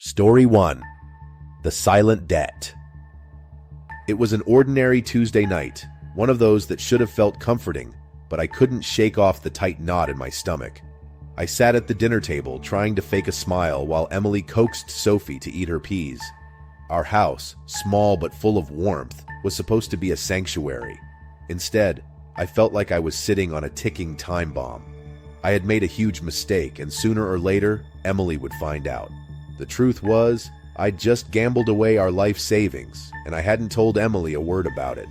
Story 1. The Silent Debt. It was an ordinary Tuesday night, one of those that should have felt comforting, but I couldn't shake off the tight knot in my stomach. I sat at the dinner table trying to fake a smile while Emily coaxed Sophie to eat her peas. Our house, small but full of warmth, was supposed to be a sanctuary. Instead, I felt like I was sitting on a ticking time bomb. I had made a huge mistake, and sooner or later, Emily would find out. The truth was, I'd just gambled away our life savings, and I hadn't told Emily a word about it.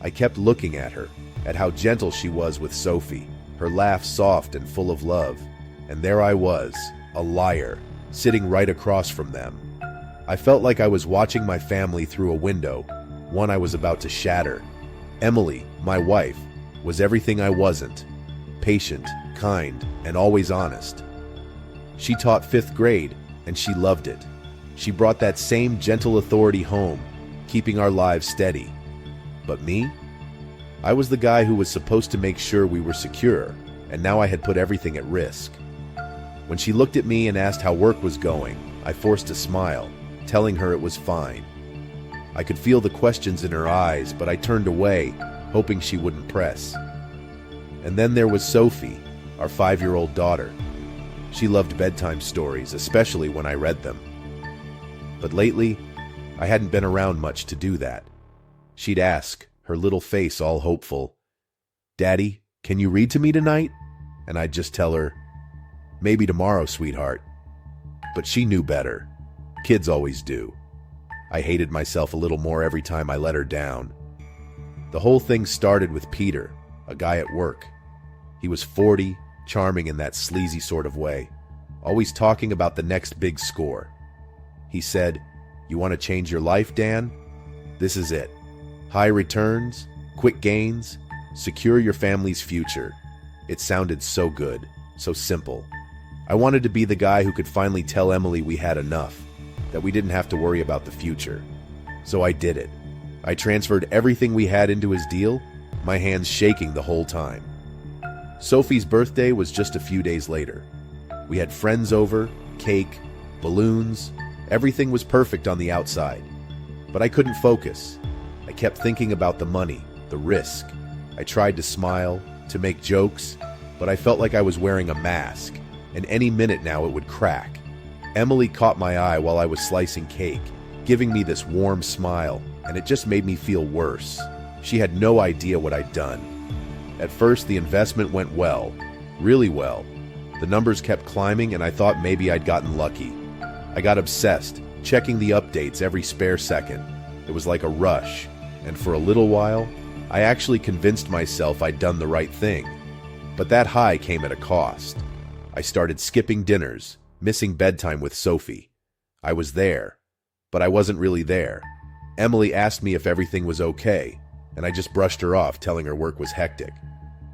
I kept looking at her, at how gentle she was with Sophie, her laugh soft and full of love. And there I was, a liar, sitting right across from them. I felt like I was watching my family through a window, one I was about to shatter. Emily, my wife, was everything I wasn't. Patient, kind, and always honest. She taught 5th grade, and she loved it. She brought that same gentle authority home, keeping our lives steady. But me? I was the guy who was supposed to make sure we were secure, and now I had put everything at risk. When she looked at me and asked how work was going, I forced a smile, telling her it was fine. I could feel the questions in her eyes, but I turned away, hoping she wouldn't press. And then there was Sophie, our 5-year-old daughter. She loved bedtime stories, especially when I read them. But lately, I hadn't been around much to do that. She'd ask, her little face all hopeful, "Daddy, can you read to me tonight?" And I'd just tell her, "Maybe tomorrow, sweetheart." But she knew better. Kids always do. I hated myself a little more every time I let her down. The whole thing started with Peter, a guy at work. He was 40, charming in that sleazy sort of way, always talking about the next big score. He said, "You want to change your life, Dan? This is it. High returns, quick gains, secure your family's future." It sounded so good, so simple. I wanted to be the guy who could finally tell Emily we had enough, that we didn't have to worry about the future. So I did it. I transferred everything we had into his deal, my hands shaking the whole time. Sophie's birthday was just a few days later. We had friends over, cake, balloons. Everything was perfect on the outside. But I couldn't focus. I kept thinking about the money, the risk. I tried to smile, to make jokes, but I felt like I was wearing a mask, and any minute now it would crack. Emily caught my eye while I was slicing cake, giving me this warm smile, and it just made me feel worse. She had no idea what I'd done. At first, the investment went well, really well. The numbers kept climbing, and I thought maybe I'd gotten lucky. I got obsessed, checking the updates every spare second. It was like a rush, and for a little while, I actually convinced myself I'd done the right thing. But that high came at a cost. I started skipping dinners, missing bedtime with Sophie. I was there, but I wasn't really there. Emily asked me if everything was okay, and I just brushed her off, telling her work was hectic.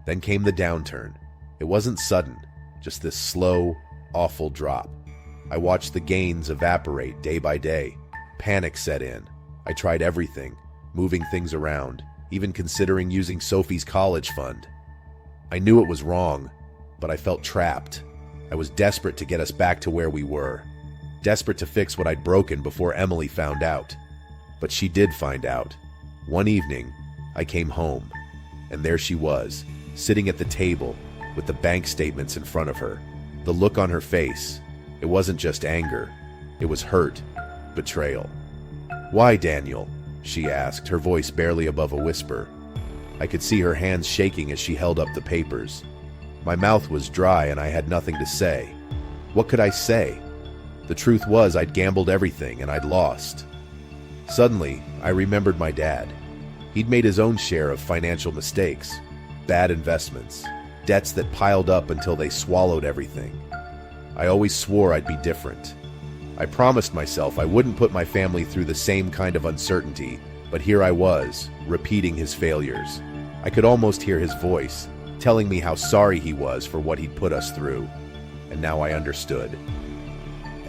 Then came the downturn. It wasn't sudden, just this slow, awful drop. I watched the gains evaporate day by day. Panic set in. I tried everything, moving things around, even considering using Sophie's college fund. I knew it was wrong, but I felt trapped. I was desperate to get us back to where we were. Desperate to fix what I'd broken before Emily found out. But she did find out. One evening, I came home, and there she was, sitting at the table, with the bank statements in front of her. The look on her face, it wasn't just anger. It was hurt, betrayal. "Why, Daniel?" she asked, her voice barely above a whisper. I could see her hands shaking as she held up the papers. My mouth was dry and I had nothing to say. What could I say? The truth was I'd gambled everything and I'd lost. Suddenly, I remembered my dad. He'd made his own share of financial mistakes, bad investments, debts that piled up until they swallowed everything. I always swore I'd be different. I promised myself I wouldn't put my family through the same kind of uncertainty, but here I was, repeating his failures. I could almost hear his voice, telling me how sorry he was for what he'd put us through. And now I understood.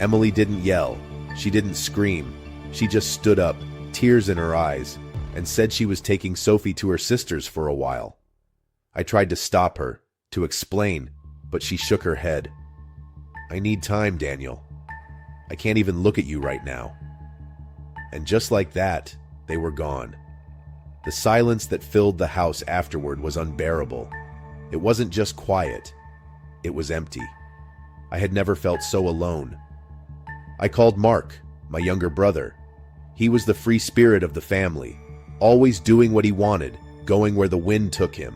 Emily didn't yell. She didn't scream. She just stood up, tears in her eyes, and said she was taking Sophie to her sister's for a while. I tried to stop her, to explain, but she shook her head. "I need time, Daniel." I can't even look at you right now." And just like that, they were gone. The silence that filled the house afterward was unbearable. It wasn't just quiet, it was empty. I had never felt so alone. I called Mark, my younger brother. He was the free spirit of the family, always doing what he wanted, going where the wind took him.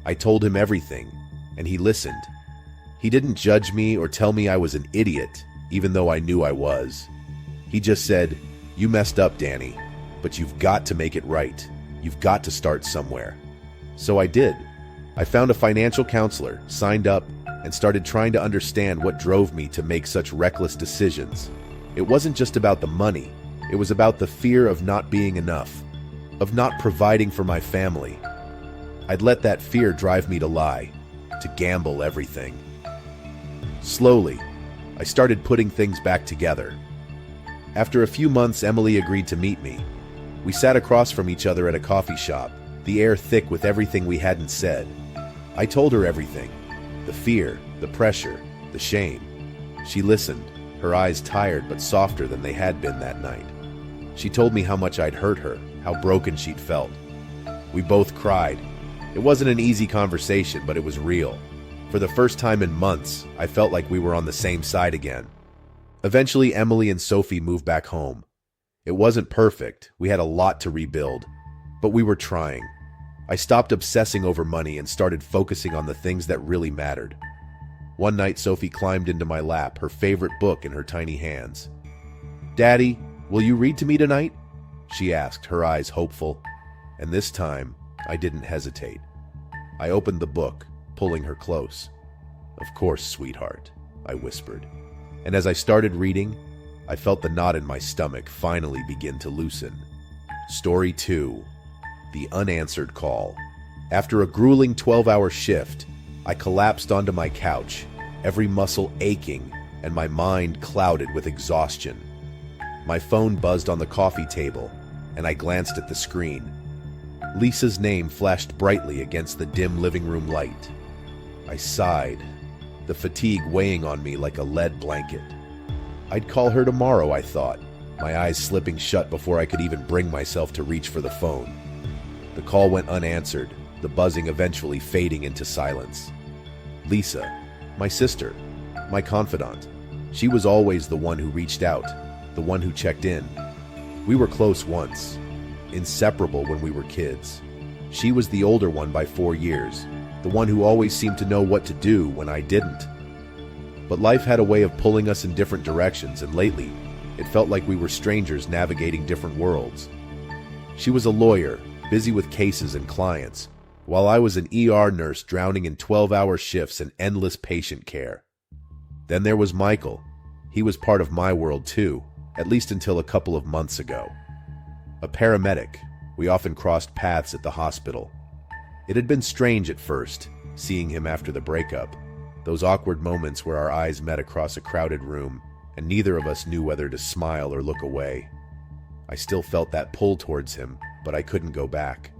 I told him everything, and he listened. He didn't judge me or tell me I was an idiot, even though I knew I was. He just said, "You messed up, Danny, but you've got to make it right. You've got to start somewhere." So I did. I found a financial counselor, signed up, and started trying to understand what drove me to make such reckless decisions. It wasn't just about the money. It was about the fear of not being enough, of not providing for my family. I'd let that fear drive me to lie, to gamble everything. Slowly, I started putting things back together. After a few months, Emily agreed to meet me. We sat across from each other at a coffee shop, the air thick with everything we hadn't said. I told her everything. The fear, the pressure, the shame. She listened, her eyes tired but softer than they had been that night. She told me how much I'd hurt her, how broken she'd felt. We both cried. It wasn't an easy conversation, but it was real. For the first time in months, I felt like we were on the same side again. Eventually, Emily and Sophie moved back home. It wasn't perfect, we had a lot to rebuild, but we were trying. I stopped obsessing over money and started focusing on the things that really mattered. One night, Sophie climbed into my lap, her favorite book in her tiny hands. "Daddy, will you read to me tonight?" she asked, her eyes hopeful. And this time, I didn't hesitate. I opened the book, pulling her close. "Of course, sweetheart," I whispered. And as I started reading, I felt the knot in my stomach finally begin to loosen. Story 2. The Unanswered Call. After a grueling 12-hour shift, I collapsed onto my couch, every muscle aching and my mind clouded with exhaustion. My phone buzzed on the coffee table, and I glanced at the screen. Lisa's name flashed brightly against the dim living room light. I sighed, the fatigue weighing on me like a lead blanket. I'd call her tomorrow, I thought, my eyes slipping shut before I could even bring myself to reach for the phone. The call went unanswered, the buzzing eventually fading into silence. Lisa, my sister, my confidant. She was always the one who reached out, the one who checked in. We were close once, inseparable when we were kids. She was the older one by 4 years, the one who always seemed to know what to do when I didn't. But life had a way of pulling us in different directions, and lately, it felt like we were strangers navigating different worlds. She was a lawyer, busy with cases and clients, while I was an ER nurse drowning in 12-hour shifts and endless patient care. Then there was Michael. He was part of my world too, at least until a couple of months ago. A paramedic, we often crossed paths at the hospital. It had been strange at first, seeing him after the breakup, those awkward moments where our eyes met across a crowded room, and neither of us knew whether to smile or look away. I still felt that pull towards him, but I couldn't go back.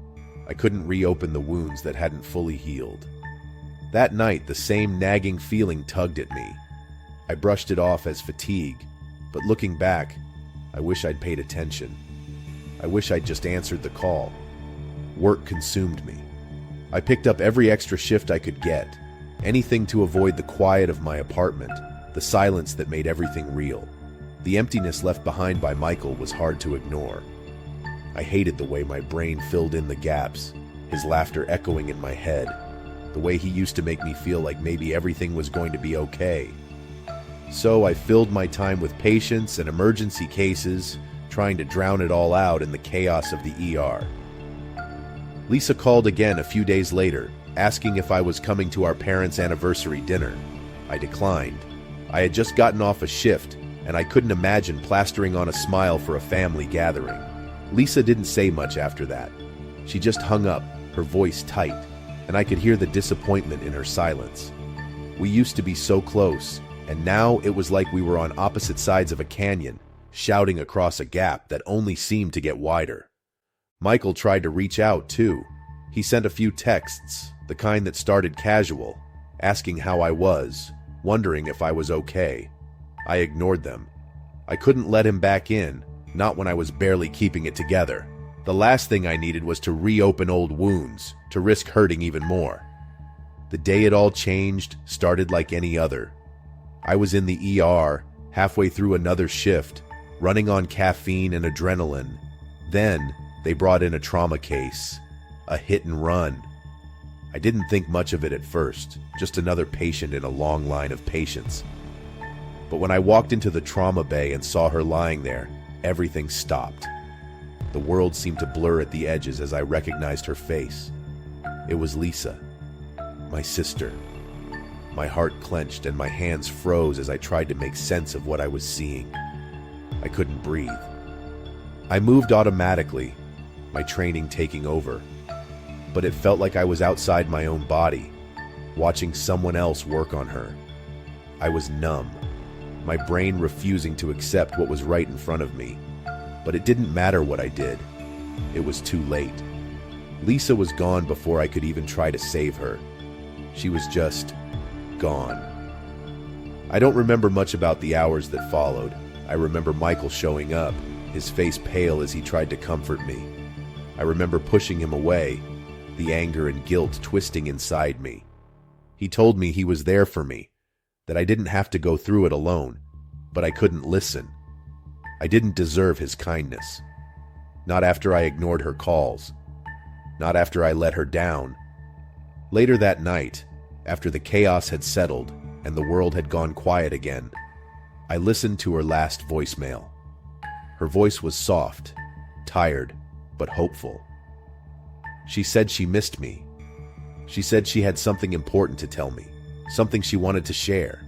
I couldn't reopen the wounds that hadn't fully healed. That night, the same nagging feeling tugged at me. I brushed it off as fatigue, but looking back, I wish I'd paid attention. I wish I'd just answered the call. Work consumed me. I picked up every extra shift I could get, anything to avoid the quiet of my apartment, the silence that made everything real. The emptiness left behind by Michael was hard to ignore. I hated the way my brain filled in the gaps, his laughter echoing in my head, the way he used to make me feel like maybe everything was going to be okay. So I filled my time with patients and emergency cases, trying to drown it all out in the chaos of the ER. Lisa called again a few days later, asking if I was coming to our parents' anniversary dinner. I declined. I had just gotten off a shift, and I couldn't imagine plastering on a smile for a family gathering. Lisa didn't say much after that. She just hung up, her voice tight, and I could hear the disappointment in her silence. We used to be so close, and now it was like we were on opposite sides of a canyon, shouting across a gap that only seemed to get wider. Michael tried to reach out, too. He sent a few texts, the kind that started casual, asking how I was, wondering if I was okay. I ignored them. I couldn't let him back in, not when I was barely keeping it together. The last thing I needed was to reopen old wounds, to risk hurting even more. The day it all changed started like any other. I was in the ER, halfway through another shift, running on caffeine and adrenaline. Then, they brought in a trauma case, a hit and run. I didn't think much of it at first, just another patient in a long line of patients. But when I walked into the trauma bay and saw her lying there, everything stopped. The world seemed to blur at the edges as I recognized her face. It was Lisa, my sister. My heart clenched and my hands froze as I tried to make sense of what I was seeing. I couldn't breathe. I moved automatically, my training taking over. But it felt like I was outside my own body, watching someone else work on her. I was numb, my brain refusing to accept what was right in front of me. But it didn't matter what I did. It was too late. Lisa was gone before I could even try to save her. She was just gone. I don't remember much about the hours that followed. I remember Michael showing up, his face pale as he tried to comfort me. I remember pushing him away, the anger and guilt twisting inside me. He told me he was there for me, that I didn't have to go through it alone, but I couldn't listen. I didn't deserve his kindness. Not after I ignored her calls. Not after I let her down. Later that night, after the chaos had settled and the world had gone quiet again, I listened to her last voicemail. Her voice was soft, tired, but hopeful. She said she missed me. She said she had something important to tell me, something she wanted to share.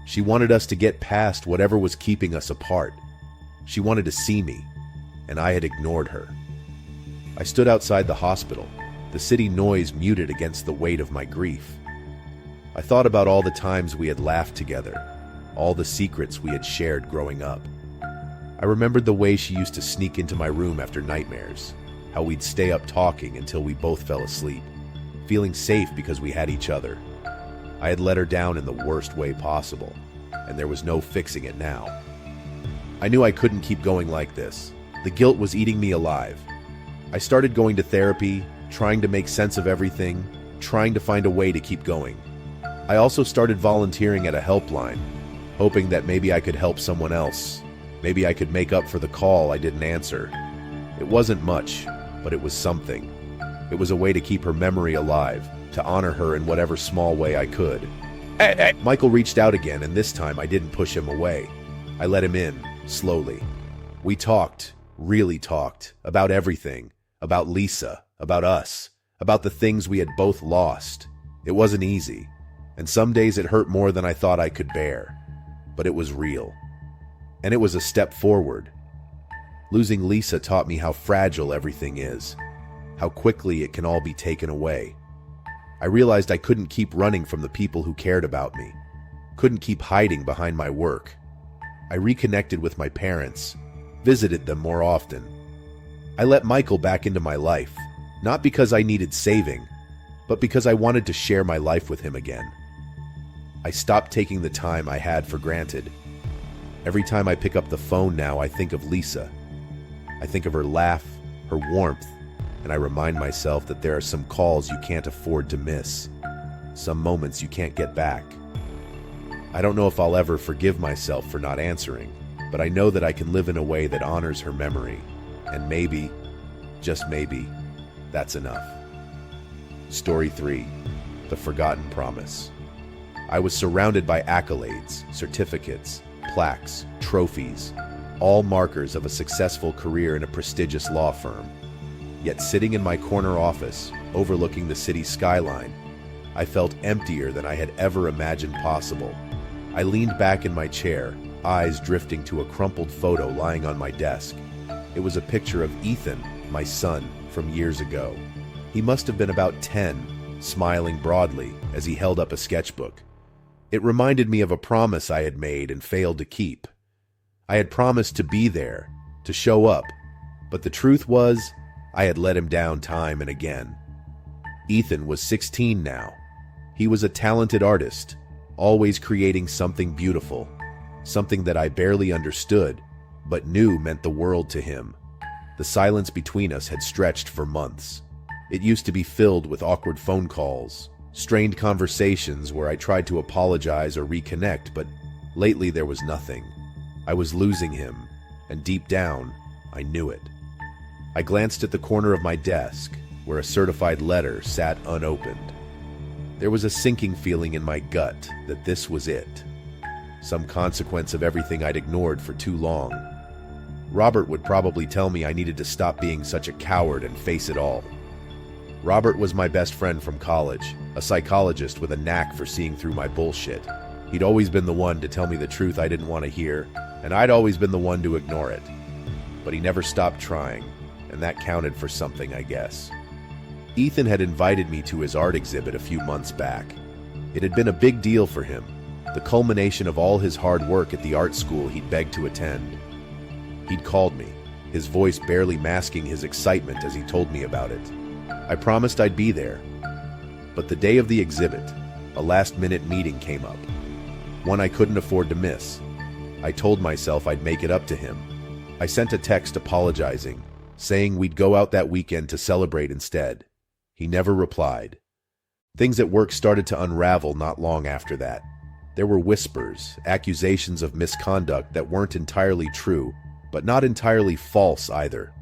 She wanted us to get past whatever was keeping us apart. She wanted to see me, and I had ignored her. I stood outside the hospital, the city noise muted against the weight of my grief. I thought about all the times we had laughed together, all the secrets we had shared growing up. I remembered the way she used to sneak into my room after nightmares, how we'd stay up talking until we both fell asleep, feeling safe because we had each other. I had let her down in the worst way possible, and there was no fixing it now. I knew I couldn't keep going like this. The guilt was eating me alive. I started going to therapy, trying to make sense of everything, trying to find a way to keep going. I also started volunteering at a helpline, hoping that maybe I could help someone else. Maybe I could make up for the call I didn't answer. It wasn't much, but it was something. It was a way to keep her memory alive, to honor her in whatever small way I could. Hey. Michael reached out again, and this time I didn't push him away. I let him in, slowly. We talked, really talked, about everything, about Lisa, about us, about the things we had both lost. It wasn't easy, and some days it hurt more than I thought I could bear. But it was real. And it was a step forward. Losing Lisa taught me how fragile everything is, how quickly it can all be taken away. I realized I couldn't keep running from the people who cared about me, couldn't keep hiding behind my work. I reconnected with my parents, visited them more often. I let Michael back into my life, not because I needed saving, but because I wanted to share my life with him again. I stopped taking the time I had for granted. Every time I pick up the phone now, I think of Lisa. I think of her laugh, her warmth, and I remind myself that there are some calls you can't afford to miss, some moments you can't get back. I don't know if I'll ever forgive myself for not answering, but I know that I can live in a way that honors her memory, and maybe, just maybe, that's enough. Story 3. The Forgotten Promise. I was surrounded by accolades, certificates, plaques, trophies, all markers of a successful career in a prestigious law firm. Yet sitting in my corner office, overlooking the city's skyline, I felt emptier than I had ever imagined possible. I leaned back in my chair, eyes drifting to a crumpled photo lying on my desk. It was a picture of Ethan, my son, from years ago. He must have been about 10, smiling broadly as he held up a sketchbook. It reminded me of a promise I had made and failed to keep. I had promised to be there, to show up, but the truth was, I had let him down time and again. Ethan was 16 now. He was a talented artist, always creating something beautiful. something that I barely understood, but knew meant the world to him. The silence between us had stretched for months. It used to be filled with awkward phone calls, strained conversations where I tried to apologize or reconnect, but lately there was nothing. I was losing him, and deep down, I knew it. I glanced at the corner of my desk, where a certified letter sat unopened. There was a sinking feeling in my gut that this was it. Some consequence of everything I'd ignored for too long. Robert would probably tell me I needed to stop being such a coward and face it all. Robert was my best friend from college, a psychologist with a knack for seeing through my bullshit. He'd always been the one to tell me the truth I didn't want to hear, and I'd always been the one to ignore it. But he never stopped trying, and that counted for something, I guess. Ethan had invited me to his art exhibit a few months back. It had been a big deal for him, the culmination of all his hard work at the art school he'd begged to attend. He'd called me, his voice barely masking his excitement as he told me about it. I promised I'd be there. But the day of the exhibit, a last-minute meeting came up, one I couldn't afford to miss. I told myself I'd make it up to him. I sent a text apologizing, saying we'd go out that weekend to celebrate instead. He never replied. Things at work started to unravel not long after that. There were whispers, accusations of misconduct that weren't entirely true, but not entirely false either.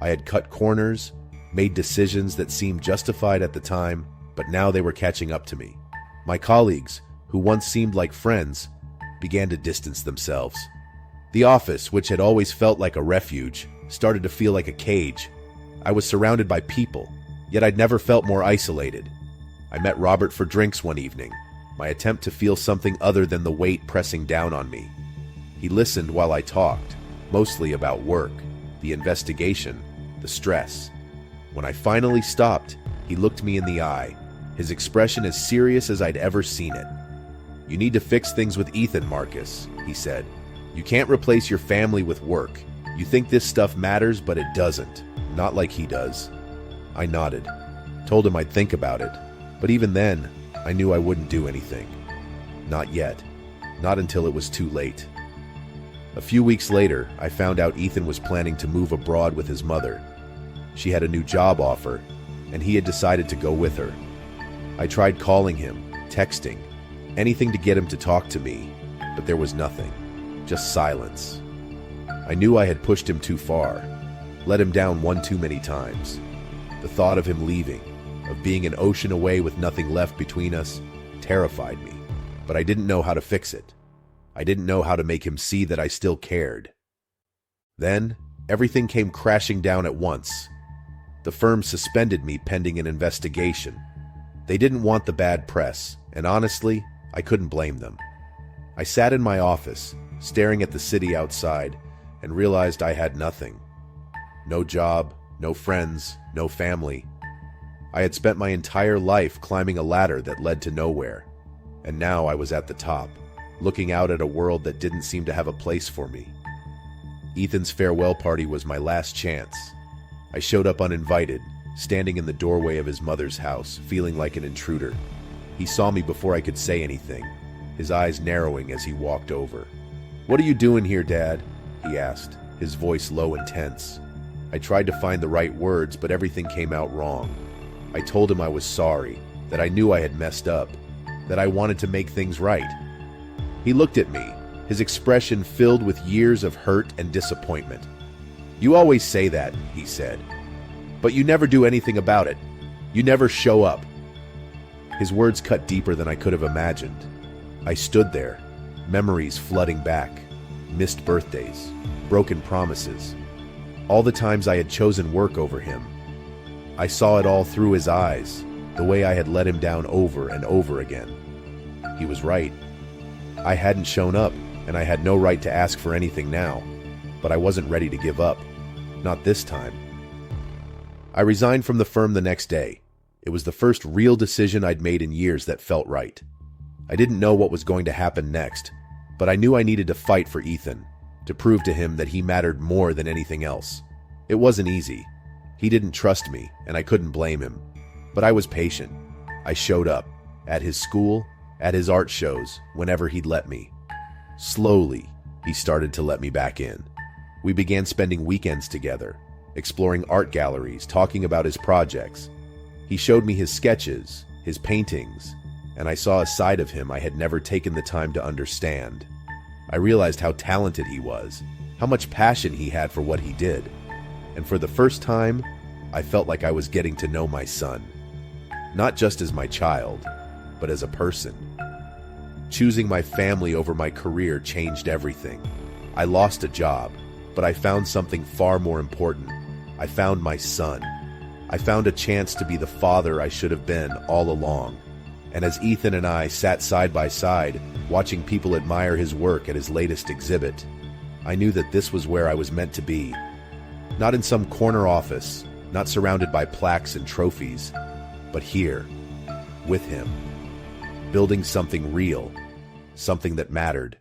I had cut corners, made decisions that seemed justified at the time, but now they were catching up to me. My colleagues, who once seemed like friends, began to distance themselves. The office, which had always felt like a refuge, started to feel like a cage. I was surrounded by people, yet I'd never felt more isolated. I met Robert for drinks one evening, my attempt to feel something other than the weight pressing down on me. He listened while I talked, mostly about work, the investigation, the stress. When I finally stopped, he looked me in the eye, his expression as serious as I'd ever seen it. "You need to fix things with Ethan, Marcus," he said. "You can't replace your family with work. You think this stuff matters, but it doesn't. Not like he does." I nodded, told him I'd think about it, but even then, I knew I wouldn't do anything. Not yet. Not until it was too late. A few weeks later, I found out Ethan was planning to move abroad with his mother. She had a new job offer, and he had decided to go with her. I tried calling him, texting, anything to get him to talk to me, but there was nothing, just silence. I knew I had pushed him too far, let him down one too many times. The thought of him leaving, of being an ocean away with nothing left between us, terrified me, but I didn't know how to fix it. I didn't know how to make him see that I still cared. Then, everything came crashing down at once. The firm suspended me pending an investigation. They didn't want the bad press, and honestly, I couldn't blame them. I sat in my office, staring at the city outside, and realized I had nothing. No job, no friends, no family. I had spent my entire life climbing a ladder that led to nowhere, and now I was at the top, looking out at a world that didn't seem to have a place for me. Ethan's farewell party was my last chance. I showed up uninvited, standing in the doorway of his mother's house, feeling like an intruder. He saw me before I could say anything, his eyes narrowing as he walked over. "What are you doing here, Dad?" he asked, his voice low and tense. I tried to find the right words, but everything came out wrong. I told him I was sorry, that I knew I had messed up, that I wanted to make things right. He looked at me, his expression filled with years of hurt and disappointment. "You always say that," he said, "but you never do anything about it. You never show up." His words cut deeper than I could have imagined. I stood there, memories flooding back, missed birthdays, broken promises, all the times I had chosen work over him. I saw it all through his eyes, the way I had let him down over and over again. He was right. I hadn't shown up, and I had no right to ask for anything now, but I wasn't ready to give up. Not this time. I resigned from the firm the next day. It was the first real decision I'd made in years that felt right. I didn't know what was going to happen next, but I knew I needed to fight for Ethan, to prove to him that he mattered more than anything else. It wasn't easy. He didn't trust me, and I couldn't blame him. But I was patient. I showed up, at his school, at his art shows, whenever he'd let me. Slowly, he started to let me back in. We began spending weekends together, exploring art galleries, talking about his projects. He showed me his sketches, his paintings, and I saw a side of him I had never taken the time to understand. I realized how talented he was, how much passion he had for what he did. And for the first time, I felt like I was getting to know my son. Not just as my child, but as a person. Choosing my family over my career changed everything. I lost a job, but I found something far more important. I found my son. I found a chance to be the father I should have been all along. And as Ethan and I sat side by side, watching people admire his work at his latest exhibit, I knew that this was where I was meant to be. Not in some corner office, not surrounded by plaques and trophies, but here, with him, building something real, something that mattered.